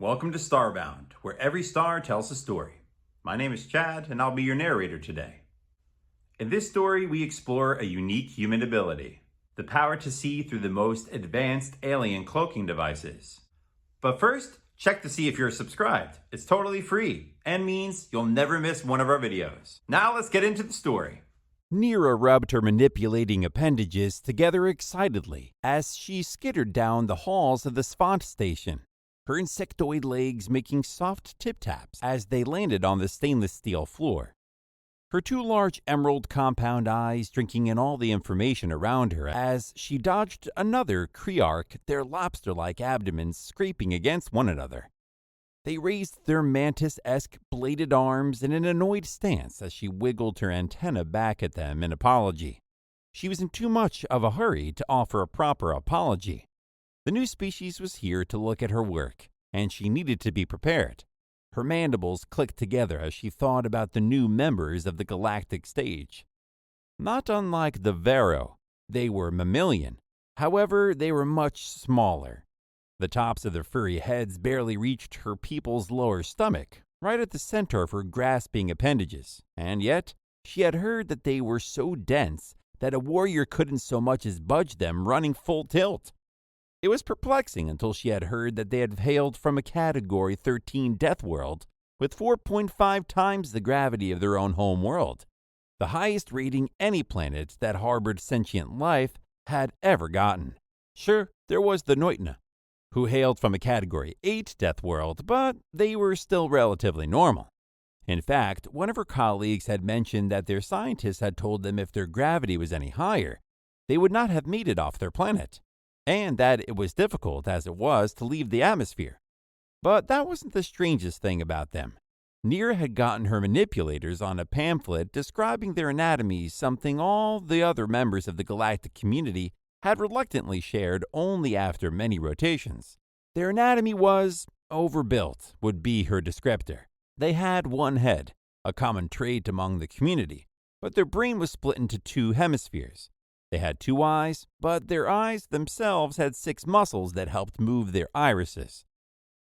Welcome to Starbound, where every star tells a story. My name is Chad, and I'll be your narrator today. In this story, we explore a unique human ability, the power to see through the most advanced alien cloaking devices. But first, check to see if you're subscribed. It's totally free, and means you'll never miss one of our videos. Now let's get into the story. Nira rubbed her manipulating appendages together excitedly as she skittered down the halls of the Svant station, her insectoid legs making soft tip-taps as they landed on the stainless steel floor. Her two large emerald compound eyes drinking in all the information around her as she dodged another Kriarch, their lobster-like abdomens scraping against one another. They raised their mantis-esque bladed arms in an annoyed stance as she wiggled her antenna back at them in apology. She was in too much of a hurry to offer a proper apology. The new species was here to look at her work, and she needed to be prepared. Her mandibles clicked together as she thought about the new members of the galactic stage. Not unlike the Vero, they were mammalian. However, they were much smaller. The tops of their furry heads barely reached her people's lower stomach, right at the center of her grasping appendages, and yet she had heard that they were so dense that a warrior couldn't so much as budge them running full tilt. It was perplexing until she had heard that they had hailed from a Category 13 death world with 4.5 times the gravity of their own home world, the highest rating any planet that harbored sentient life had ever gotten. Sure, there was the Neutna, who hailed from a Category 8 death world, but they were still relatively normal. In fact, one of her colleagues had mentioned that their scientists had told them if their gravity was any higher, they would not have made it off their planet, and that it was difficult as it was to leave the atmosphere. But that wasn't the strangest thing about them. Nira had gotten her manipulators on a pamphlet describing their anatomies, something all the other members of the galactic community had reluctantly shared only after many rotations. Their anatomy was overbuilt, would be her descriptor. They had one head, a common trait among the community, but their brain was split into two hemispheres. They had two eyes, but their eyes themselves had 6 muscles that helped move their irises.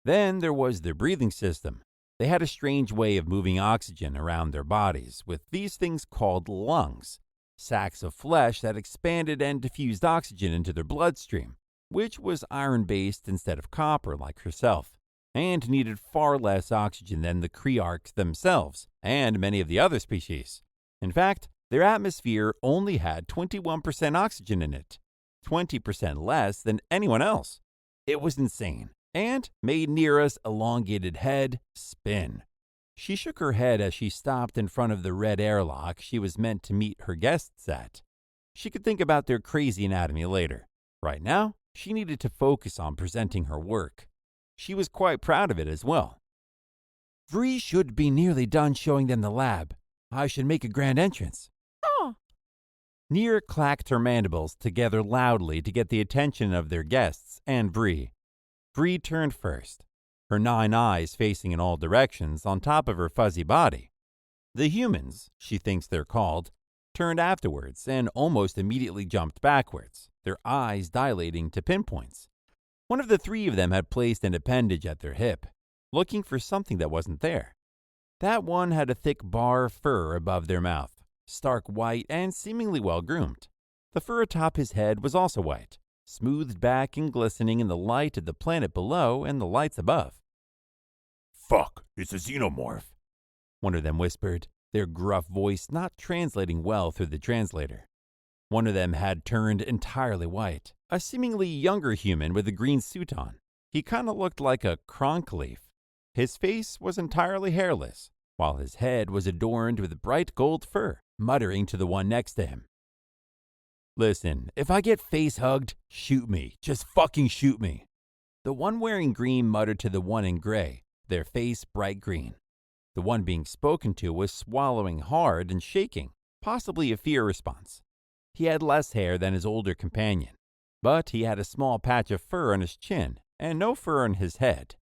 Then there was their breathing system. They had a strange way of moving oxygen around their bodies, with these things called lungs, sacks of flesh that expanded and diffused oxygen into their bloodstream, which was iron-based instead of copper like herself, and needed far less oxygen than the Kriarchs themselves and many of the other species. In fact, their atmosphere only had 21% oxygen in it, 20% less than anyone else. It was insane, and made Nira's elongated head spin. She shook her head as she stopped in front of the red airlock she was meant to meet her guests at. She could think about their crazy anatomy later. Right now, she needed to focus on presenting her work. She was quite proud of it as well. Vree should be nearly done showing them the lab. I should make a grand entrance. Oh. Nira clacked her mandibles together loudly to get the attention of their guests and Vree. Vree turned first, her 9 eyes facing in all directions on top of her fuzzy body. The humans, she thinks they're called, turned afterwards and almost immediately jumped backwards, their eyes dilating to pinpoints. One of the 3 of them had placed an appendage at their hip, looking for something that wasn't there. That one had a thick bar of fur above their mouth, stark white and seemingly well-groomed. The fur atop his head was also white, smoothed back and glistening in the light of the planet below and the lights above. "Fuck, it's a xenomorph," one of them whispered, their gruff voice not translating well through the translator. One of them had turned entirely white, a seemingly younger human with a green suit on. He kind of looked like a kronk leaf. His face was entirely hairless, while his head was adorned with bright gold fur, muttering to the one next to him. "Listen, if I get face-hugged, shoot me. Just fucking shoot me." The one wearing green muttered to the one in gray, their face bright green. The one being spoken to was swallowing hard and shaking, possibly a fear response. He had less hair than his older companion, but he had a small patch of fur on his chin and no fur on his head.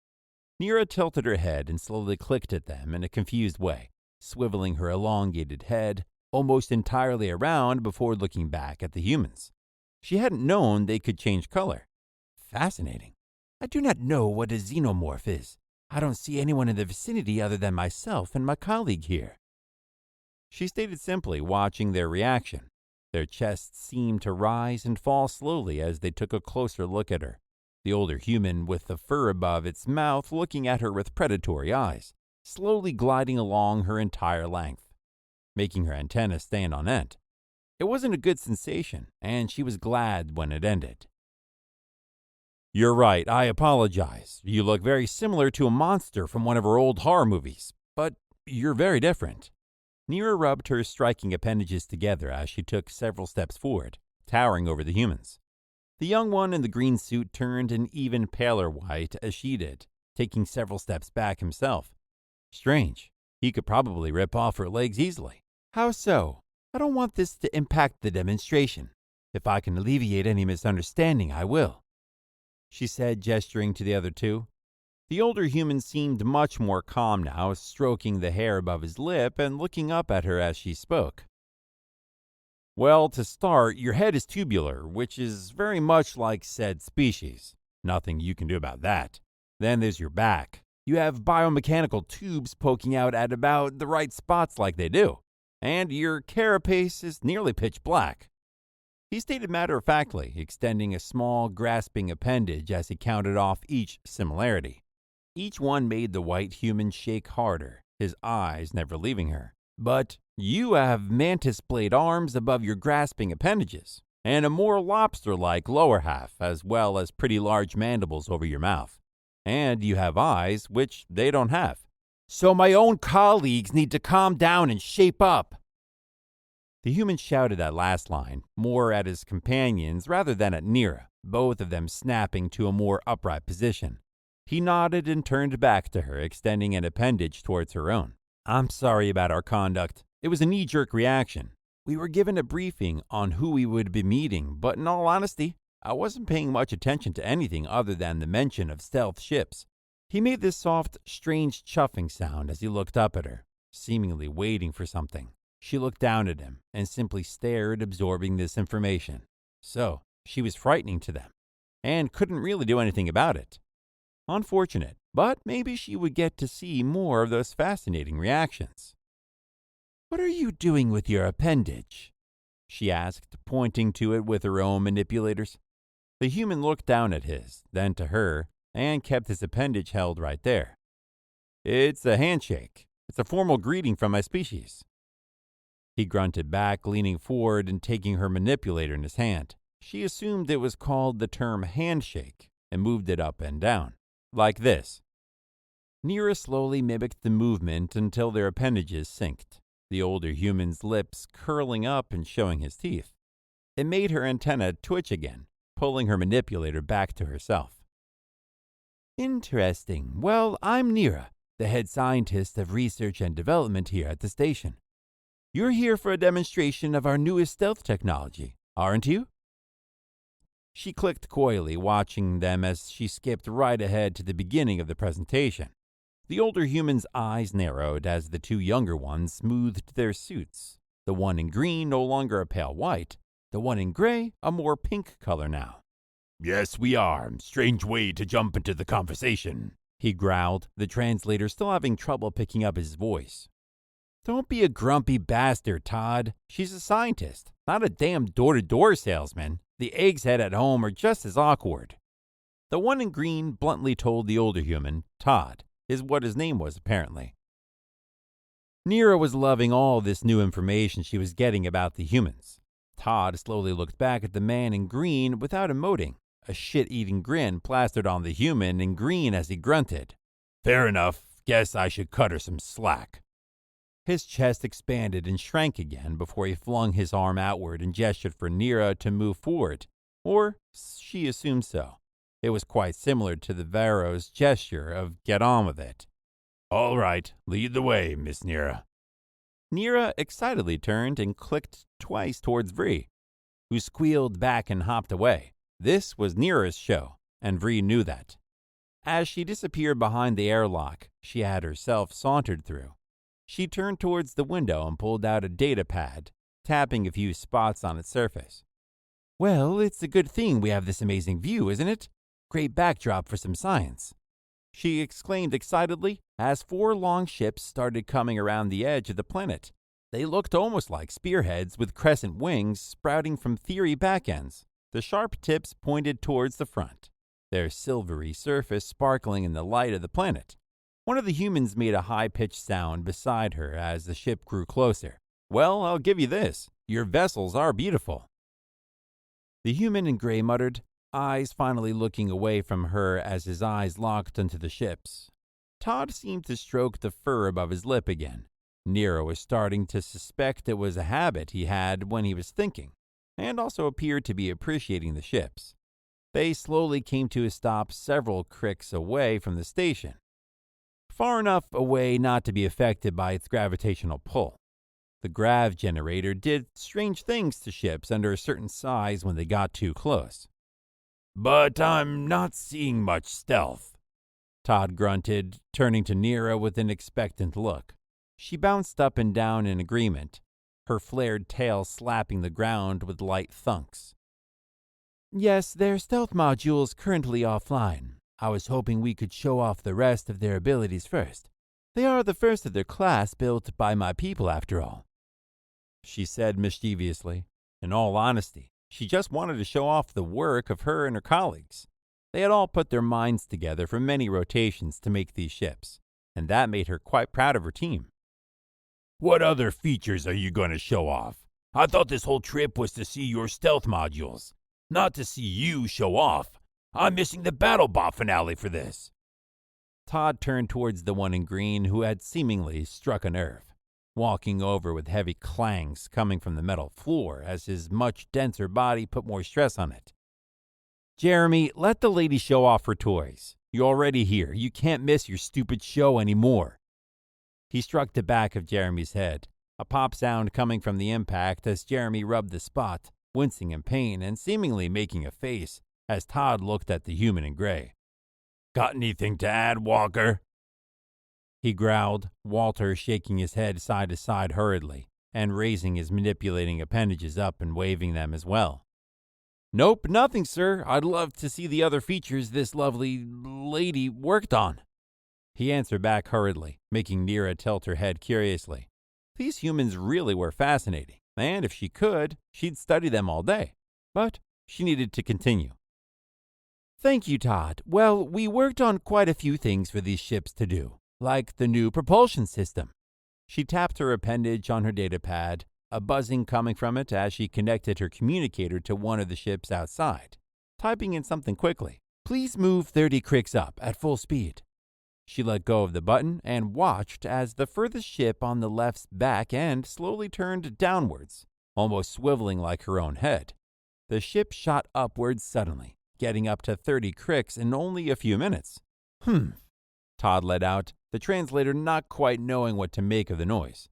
Nira tilted her head and slowly clicked at them in a confused way, swiveling her elongated head almost entirely around before looking back at the humans. She hadn't known they could change color. Fascinating. I do not know what a xenomorph is. I don't see anyone in the vicinity other than myself and my colleague here. She stated simply, watching their reaction. Their chests seemed to rise and fall slowly as they took a closer look at her. The older human with the fur above its mouth looking at her with predatory eyes, slowly gliding along her entire length, making her antenna stand on end. It wasn't a good sensation, and she was glad when it ended. You're right, I apologize. You look very similar to a monster from one of her old horror movies, but you're very different. Nira rubbed her striking appendages together as she took several steps forward, towering over the humans. The young one in the green suit turned an even paler white as she did, taking several steps back himself. Strange. He could probably rip off her legs easily. How so? I don't want this to impact the demonstration. If I can alleviate any misunderstanding, I will, she said, gesturing to the other two. The older human seemed much more calm now, stroking the hair above his lip and looking up at her as she spoke. Well, to start, your head is tubular, which is very much like said species. Nothing you can do about that. Then there's your back. You have biomechanical tubes poking out at about the right spots like they do. And your carapace is nearly pitch black. He stated matter-of-factly, extending a small, grasping appendage as he counted off each similarity. Each one made the white human shake harder, his eyes never leaving her. But you have mantis blade arms above your grasping appendages, and a more lobster-like lower half, as well as pretty large mandibles over your mouth. And you have eyes, which they don't have. So my own colleagues need to calm down and shape up. The human shouted that last line, more at his companions rather than at Nira, both of them snapping to a more upright position. He nodded and turned back to her, extending an appendage towards her own. I'm sorry about our conduct. It was a knee-jerk reaction. We were given a briefing on who we would be meeting, but in all honesty, I wasn't paying much attention to anything other than the mention of stealth ships. He made this soft, strange chuffing sound as he looked up at her, seemingly waiting for something. She looked down at him and simply stared, absorbing this information. So, she was frightening to them, and couldn't really do anything about it. Unfortunate, but maybe she would get to see more of those fascinating reactions. What are you doing with your appendage? She asked, pointing to it with her own manipulators. The human looked down at his, then to her, and kept his appendage held right there. It's a handshake. It's a formal greeting from my species. He grunted back, leaning forward and taking her manipulator in his hand. She assumed it was called the term handshake and moved it up and down. Like this. Nira slowly mimicked the movement until their appendages synced, the older human's lips curling up and showing his teeth. It made her antenna twitch again, pulling her manipulator back to herself. Interesting. Well, I'm Nira, the head scientist of research and development here at the station. You're here for a demonstration of our newest stealth technology, aren't you? She clicked coyly, watching them as she skipped right ahead to the beginning of the presentation. The older human's eyes narrowed as the two younger ones smoothed their suits, the one in green no longer a pale white, the one in gray a more pink color now. Yes, we are. Strange way to jump into the conversation, he growled, the translator still having trouble picking up his voice. Don't be a grumpy bastard, Todd. She's a scientist, not a damn door-to-door salesman. The eggs head at home are just as awkward. The one in green bluntly told the older human, Todd, is what his name was apparently. Nira was loving all this new information she was getting about the humans. Todd slowly looked back at the man in green without emoting, a shit-eating grin plastered on the human in green as he grunted. Fair enough. Guess I should cut her some slack. His chest expanded and shrank again before he flung his arm outward and gestured for Nira to move forward, or she assumed so. It was quite similar to the Varro's gesture of get on with it. All right, lead the way, Miss Nira. Nira excitedly turned and clicked twice towards Vree, who squealed back and hopped away. This was Nira's show, and Vree knew that. As she disappeared behind the airlock she had herself sauntered through, she turned towards the window and pulled out a data pad, tapping a few spots on its surface. Well, it's a good thing we have this amazing view, isn't it? Great backdrop for some science," she exclaimed excitedly as 4 long ships started coming around the edge of the planet. They looked almost like spearheads with crescent wings sprouting from fiery back ends. The sharp tips pointed towards the front, their silvery surface sparkling in the light of the planet. One of the humans made a high-pitched sound beside her as the ship grew closer. "Well, I'll give you this. Your vessels are beautiful." The human in gray muttered, eyes finally looking away from her as his eyes locked onto the ships. Todd seemed to stroke the fur above his lip again. Nero was starting to suspect it was a habit he had when he was thinking, and also appeared to be appreciating the ships. They slowly came to a stop several cricks away from the station, far enough away not to be affected by its gravitational pull. The grav generator did strange things to ships under a certain size when they got too close. But I'm not seeing much stealth, Todd grunted, turning to Nero with an expectant look. She bounced up and down in agreement, her flared tail slapping the ground with light thunks. "Yes, their stealth module's currently offline. I was hoping we could show off the rest of their abilities first. They are the first of their class built by my people, after all," she said mischievously. In all honesty, she just wanted to show off the work of her and her colleagues. They had all put their minds together for many rotations to make these ships, and that made her quite proud of her team. What other features are you going to show off? I thought this whole trip was to see your stealth modules, not to see you show off. I'm missing the BattleBot finale for this." Todd turned towards the one in green who had seemingly struck a nerve, walking over with heavy clangs coming from the metal floor as his much denser body put more stress on it. "Jeremy, let the lady show off her toys. You're already here. You can't miss your stupid show anymore." He struck the back of Jeremy's head, a pop sound coming from the impact as Jeremy rubbed the spot, wincing in pain and seemingly making a face as Todd looked at the human in gray. "Got anything to add, Walker?" he growled, Walter shaking his head side to side hurriedly and raising his manipulating appendages up and waving them as well. "Nope, nothing, sir. I'd love to see the other features this lovely lady worked on," he answered back hurriedly, making Nira tilt her head curiously. These humans really were fascinating, and if she could, she'd study them all day. But she needed to continue. "Thank you, Todd. Well, we worked on quite a few things for these ships to do, like the new propulsion system." She tapped her appendage on her datapad, a buzzing coming from it as she connected her communicator to one of the ships outside, typing in something quickly. "Please move 30 cricks up at full speed." She let go of the button and watched as the furthest ship on the left's back end slowly turned downwards, almost swiveling like her own head. The ship shot upwards suddenly, getting up to 30 cricks in only a few minutes. Todd let out, the translator not quite knowing what to make of the noise.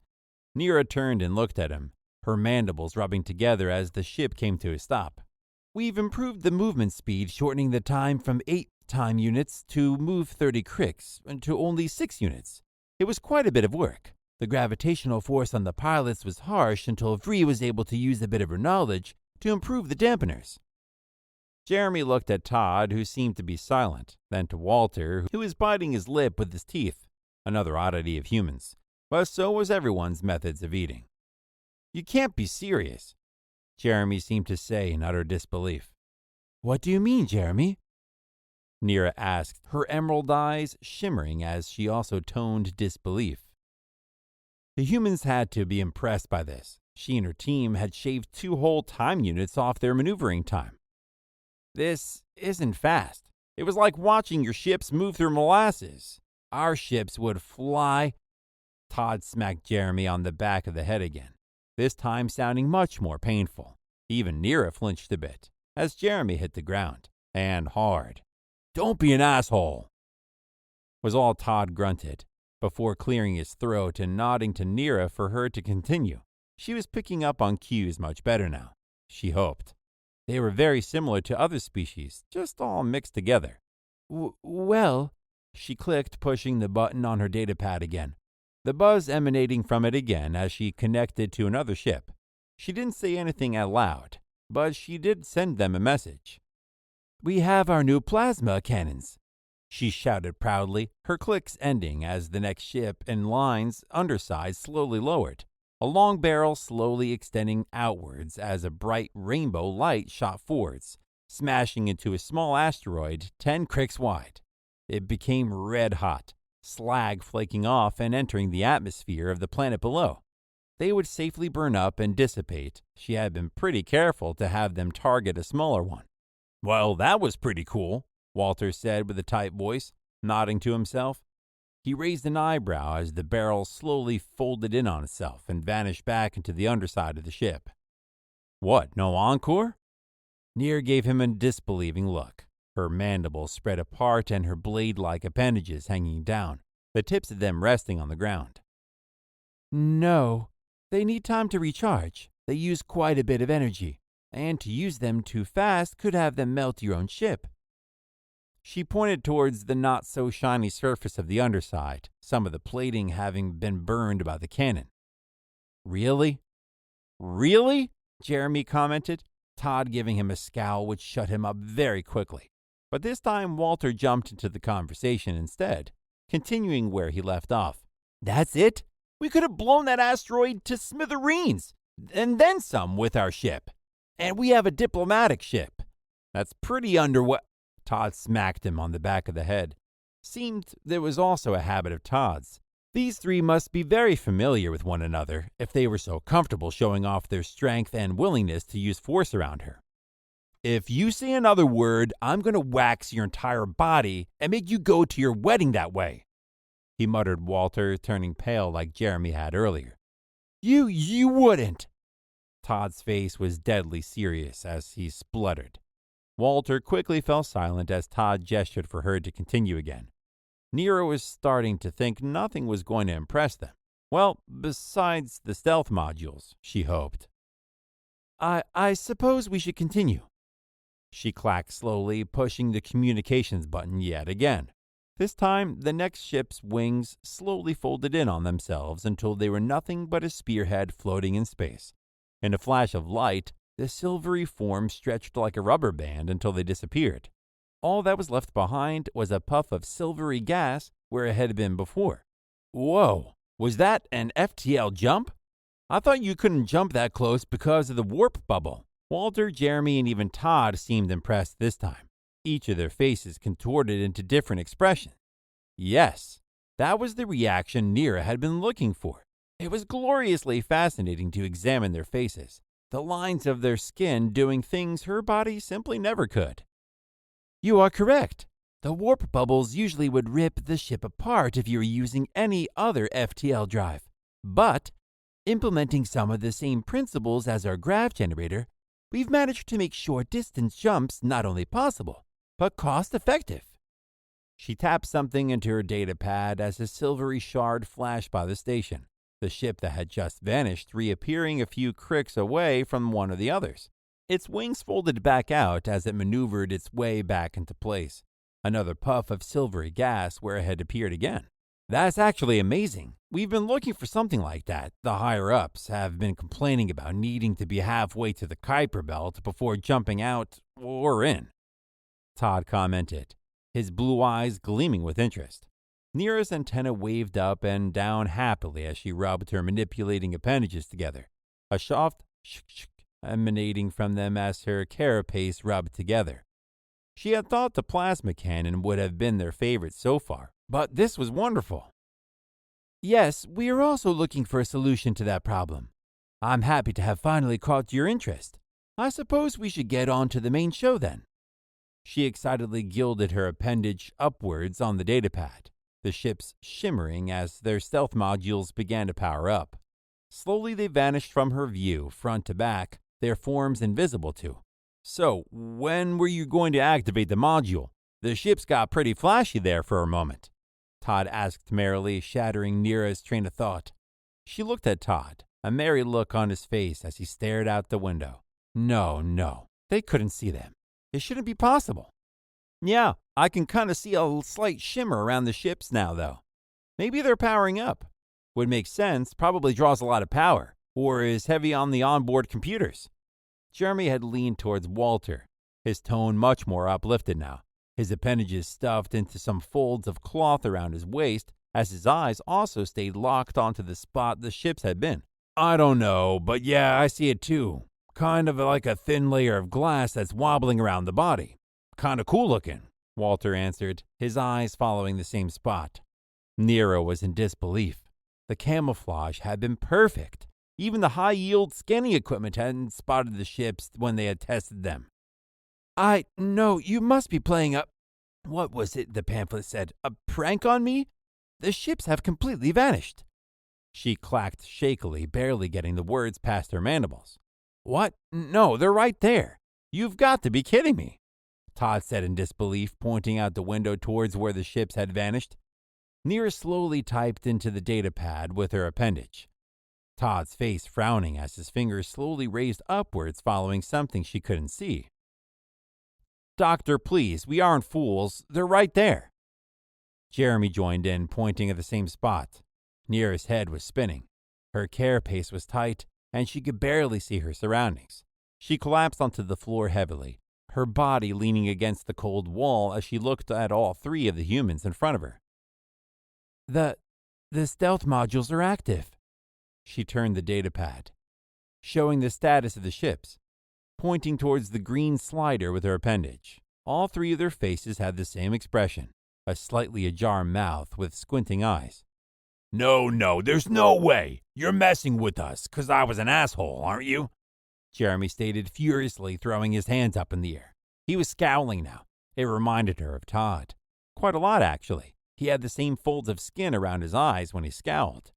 Nira turned and looked at him, her mandibles rubbing together as the ship came to a stop. "We've improved the movement speed, shortening the time from 8 time units to move 30 cricks to only 6 units. It was quite a bit of work. The gravitational force on the pilots was harsh until Vree was able to use a bit of her knowledge to improve the dampeners." Jeremy looked at Todd, who seemed to be silent, then to Walter, who was biting his lip with his teeth, another oddity of humans, but so was everyone's methods of eating. "You can't be serious," Jeremy seemed to say in utter disbelief. "What do you mean, Jeremy?" Nira asked, her emerald eyes shimmering as she also toned disbelief. The humans had to be impressed by this. She and her team had shaved 2 whole time units off their maneuvering time. "This isn't fast. It was like watching your ships move through molasses. Our ships would fly." Todd smacked Jeremy on the back of the head again, this time sounding much more painful. Even Nira flinched a bit as Jeremy hit the ground, and hard. "Don't be an asshole," was all Todd grunted, before clearing his throat and nodding to Nira for her to continue. She was picking up on cues much better now, she hoped. They were very similar to other species, just all mixed together. Well, she clicked, pushing the button on her datapad again, the buzz emanating from it again as she connected to another ship. She didn't say anything out loud, but she did send them a message. we have our new plasma cannons," she shouted proudly, her clicks ending as the next ship in line's underside slowly lowered, a long barrel slowly extending outwards as a bright rainbow light shot forwards, smashing into a small asteroid 10 cricks wide. It became red hot, slag flaking off and entering the atmosphere of the planet below. They would safely burn up and dissipate. She had been pretty careful to have them target a smaller one. "Well, that was pretty cool," Walter said with a tight voice, nodding to himself. He raised an eyebrow as the barrel slowly folded in on itself and vanished back into the underside of the ship. "What, no encore?" Near gave him a disbelieving look, her mandibles spread apart and her blade-like appendages hanging down, the tips of them resting on the ground. "No, they need time to recharge. They use quite a bit of energy, and to use them too fast could have them melt your own ship." She pointed towards the not-so-shiny surface of the underside, some of the plating having been burned by the cannon. "Really? Really?" Jeremy commented, Todd giving him a scowl which shut him up very quickly. But this time Walter jumped into the conversation instead, continuing where he left off. "That's it? We could have blown that asteroid to smithereens, and then some with our ship. And we have a diplomatic ship. That's pretty Todd smacked him on the back of the head. Seemed there was also a habit of Todd's. These three must be very familiar with one another if they were so comfortable showing off their strength and willingness to use force around her. "If you say another word, I'm going to wax your entire body and make you go to your wedding that way," he muttered, Walter turning pale like Jeremy had earlier. You wouldn't." Todd's face was deadly serious as he spluttered. Walter quickly fell silent as Todd gestured for her to continue again. Nero was starting to think nothing was going to impress them. Well, besides the stealth modules, she hoped. I suppose we should continue," she clacked slowly, pushing the communications button yet again. This time, the next ship's wings slowly folded in on themselves until they were nothing but a spearhead floating in space. In a flash of light, the silvery form stretched like a rubber band until they disappeared. All that was left behind was a puff of silvery gas where it had been before. "Whoa, was that an FTL jump? I thought you couldn't jump that close because of the warp bubble." Walter, Jeremy, and even Todd seemed impressed this time. Each of their faces contorted into different expressions. Yes, that was the reaction Nira had been looking for. It was gloriously fascinating to examine their faces, the lines of their skin doing things her body simply never could. "You are correct. The warp bubbles usually would rip the ship apart if you were using any other FTL drive. But, implementing some of the same principles as our grav generator, we've managed to make short-distance jumps not only possible, but cost-effective." She tapped something into her data pad as a silvery shard flashed by the station, the ship that had just vanished reappearing a few cricks away from one of the others. Its wings folded back out as it maneuvered its way back into place. Another puff of silvery gas where it had appeared again. "That's actually amazing. We've been looking for something like that. The higher-ups have been complaining about needing to be halfway to the Kuiper belt before jumping out or in," Todd commented, his blue eyes gleaming with interest. Nira's antenna waved up and down happily as she rubbed her manipulating appendages together, a soft sh-sh emanating from them as her carapace rubbed together. She had thought the plasma cannon would have been their favorite so far, but this was wonderful. "Yes, we are also looking for a solution to that problem. I'm happy to have finally caught your interest. I suppose we should get on to the main show then." She excitedly gilded her appendage upwards on the datapad, the ships shimmering as their stealth modules began to power up. Slowly they vanished from her view, front to back, their forms invisible to. "So, when were you going to activate the module? The ships got pretty flashy there for a moment," Todd asked merrily, shattering Nira's train of thought. She looked at Todd, a merry look on his face as he stared out the window. No, they couldn't see them. It shouldn't be possible. "Yeah, I can kind of see a slight shimmer around the ships now, though. Maybe they're powering up. Would make sense, probably draws a lot of power, or is heavy on the onboard computers." Jeremy had leaned towards Walter, his tone much more uplifted now, his appendages stuffed into some folds of cloth around his waist, as his eyes also stayed locked onto the spot the ships had been. I don't know, but yeah, I see it too. Kind of like a thin layer of glass that's wobbling around the body. Kind of cool looking, Walter answered, his eyes following the same spot. Nero was in disbelief. The camouflage had been perfect. Even the high-yield scanning equipment hadn't spotted the ships when they had tested them. No, you must be playing a... What was it the pamphlet said? A prank on me? The ships have completely vanished. She clacked shakily, barely getting the words past her mandibles. What? No, they're right there. You've got to be kidding me, Todd said in disbelief, pointing out the window towards where the ships had vanished. Nira slowly typed into the data pad with her appendage, Todd's face frowning as his fingers slowly raised upwards following something she couldn't see. Doctor, please, we aren't fools. They're right there. Jeremy joined in, pointing at the same spot. Nira's head was spinning. Her carapace was tight, and she could barely see her surroundings. She collapsed onto the floor heavily, her body leaning against the cold wall as she looked at all three of the humans in front of her. The stealth modules are active. She turned the data pad, showing the status of the ships, pointing towards the green slider with her appendage. All three of their faces had the same expression, a slightly ajar mouth with squinting eyes. No, there's no way. You're messing with us because I was an asshole, aren't you? Jeremy stated furiously, throwing his hands up in the air. He was scowling now. It reminded her of Todd. Quite a lot, actually. He had the same folds of skin around his eyes when he scowled.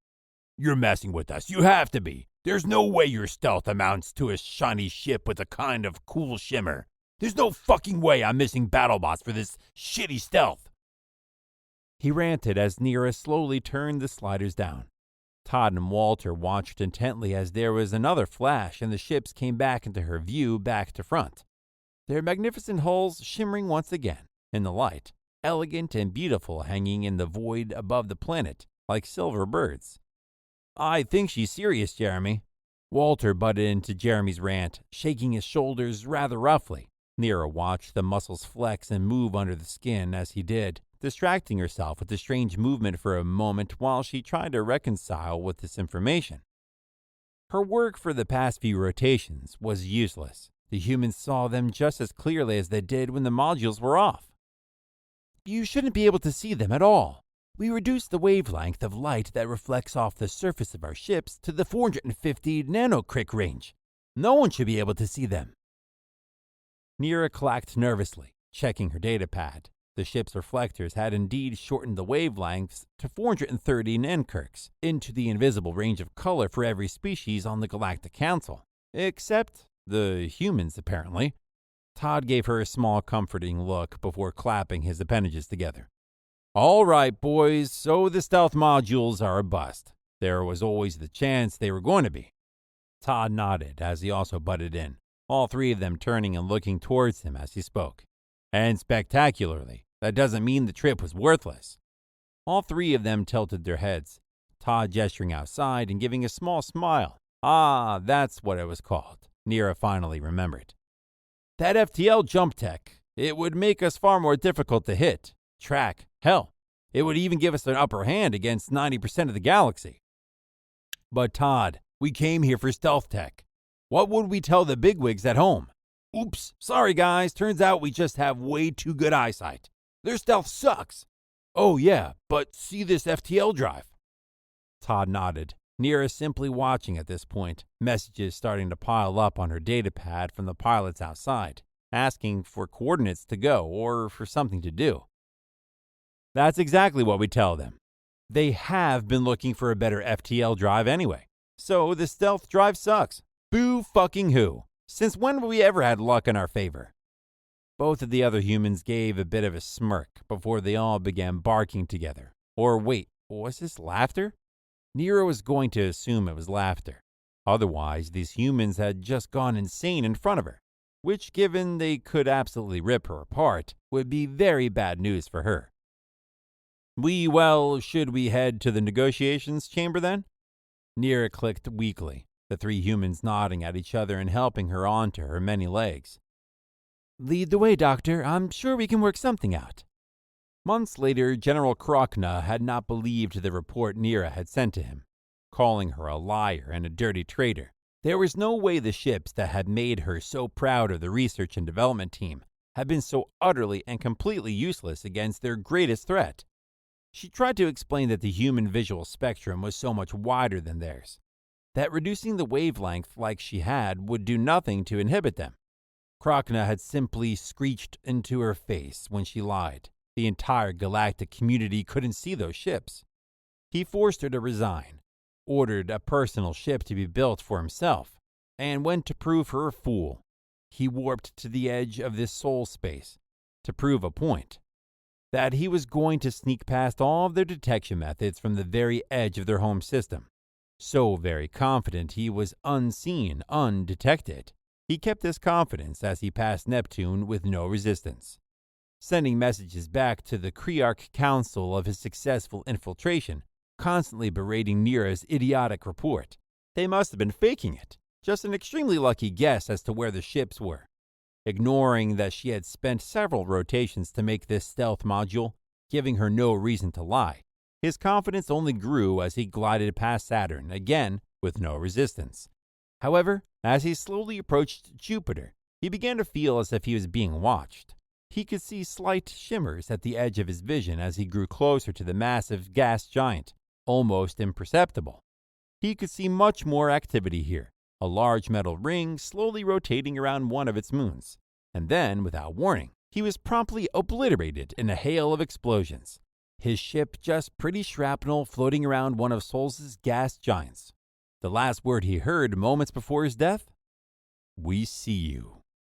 You're messing with us. You have to be. There's no way your stealth amounts to a shiny ship with a kind of cool shimmer. There's no fucking way I'm missing BattleBots for this shitty stealth. He ranted as Nira slowly turned the sliders down. Todd and Walter watched intently as there was another flash and the ships came back into her view, back to front, their magnificent hulls shimmering once again in the light, elegant and beautiful, hanging in the void above the planet like silver birds. I think she's serious, Jeremy. Walter butted into Jeremy's rant, shaking his shoulders rather roughly. Nira watched the muscles flex and move under the skin as he did, distracting herself with the strange movement for a moment while she tried to reconcile with this information. Her work for the past few rotations was useless. The humans saw them just as clearly as they did when the modules were off. You shouldn't be able to see them at all. We reduced the wavelength of light that reflects off the surface of our ships to the 450 nanocrick range. No one should be able to see them. Nira clacked nervously, checking her data pad. The ship's reflectors had indeed shortened the wavelengths to 430 nancircs, into the invisible range of color for every species on the Galactic Council. Except the humans, apparently. Todd gave her a small, comforting look before clapping his appendages together. All right, boys, so the stealth modules are a bust. There was always the chance they were going to be. Todd nodded as he also butted in, all three of them turning and looking towards him as he spoke. And spectacularly, that doesn't mean the trip was worthless. All three of them tilted their heads, Todd gesturing outside and giving a small smile. Ah, that's what it was called, Nira finally remembered. That FTL jump tech, it would make us far more difficult to hit, track. Hell, it would even give us an upper hand against 90% of the galaxy. But Todd, we came here for stealth tech. What would we tell the bigwigs at home? Oops, sorry guys, turns out we just have way too good eyesight. Their stealth sucks. Oh yeah, but see this FTL drive? Todd nodded, Nira simply watching at this point, messages starting to pile up on her data pad from the pilots outside, asking for coordinates to go or for something to do. That's exactly what we tell them. They have been looking for a better FTL drive anyway. So the stealth drive sucks. Boo fucking who. Since when have we ever had luck in our favor? Both of the other humans gave a bit of a smirk before they all began barking together. Or wait, was this laughter? Nira was going to assume it was laughter. Otherwise, these humans had just gone insane in front of her, which, given they could absolutely rip her apart, would be very bad news for her. Should we head to the negotiations chamber then? Nira clicked weakly, the three humans nodding at each other and helping her onto her many legs. Lead the way, Doctor. I'm sure we can work something out. Months later, General Krokna had not believed the report Nira had sent to him, calling her a liar and a dirty traitor. There was no way the ships that had made her so proud of the research and development team had been so utterly and completely useless against their greatest threat. She tried to explain that the human visual spectrum was so much wider than theirs, that reducing the wavelength like she had would do nothing to inhibit them. Krokna had simply screeched into her face when she lied. The entire galactic community couldn't see those ships. He forced her to resign, ordered a personal ship to be built for himself, and went to prove her a fool. He warped to the edge of this soul space to prove a point, that he was going to sneak past all of their detection methods from the very edge of their home system. So very confident he was unseen, undetected. He kept this confidence as he passed Neptune with no resistance, sending messages back to the Kriarch Council of his successful infiltration, constantly berating Nira's idiotic report. They must have been faking it, just an extremely lucky guess as to where the ships were. Ignoring that she had spent several rotations to make this stealth module, giving her no reason to lie, his confidence only grew as he glided past Saturn, again with no resistance. However, as he slowly approached Jupiter, he began to feel as if he was being watched. He could see slight shimmers at the edge of his vision as he grew closer to the massive gas giant, almost imperceptible. He could see much more activity here, a large metal ring slowly rotating around one of its moons. And then, without warning, he was promptly obliterated in a hail of explosions. His ship just pretty shrapnel floating around one of Sol's gas giants. The last word he heard moments before his death? We see you.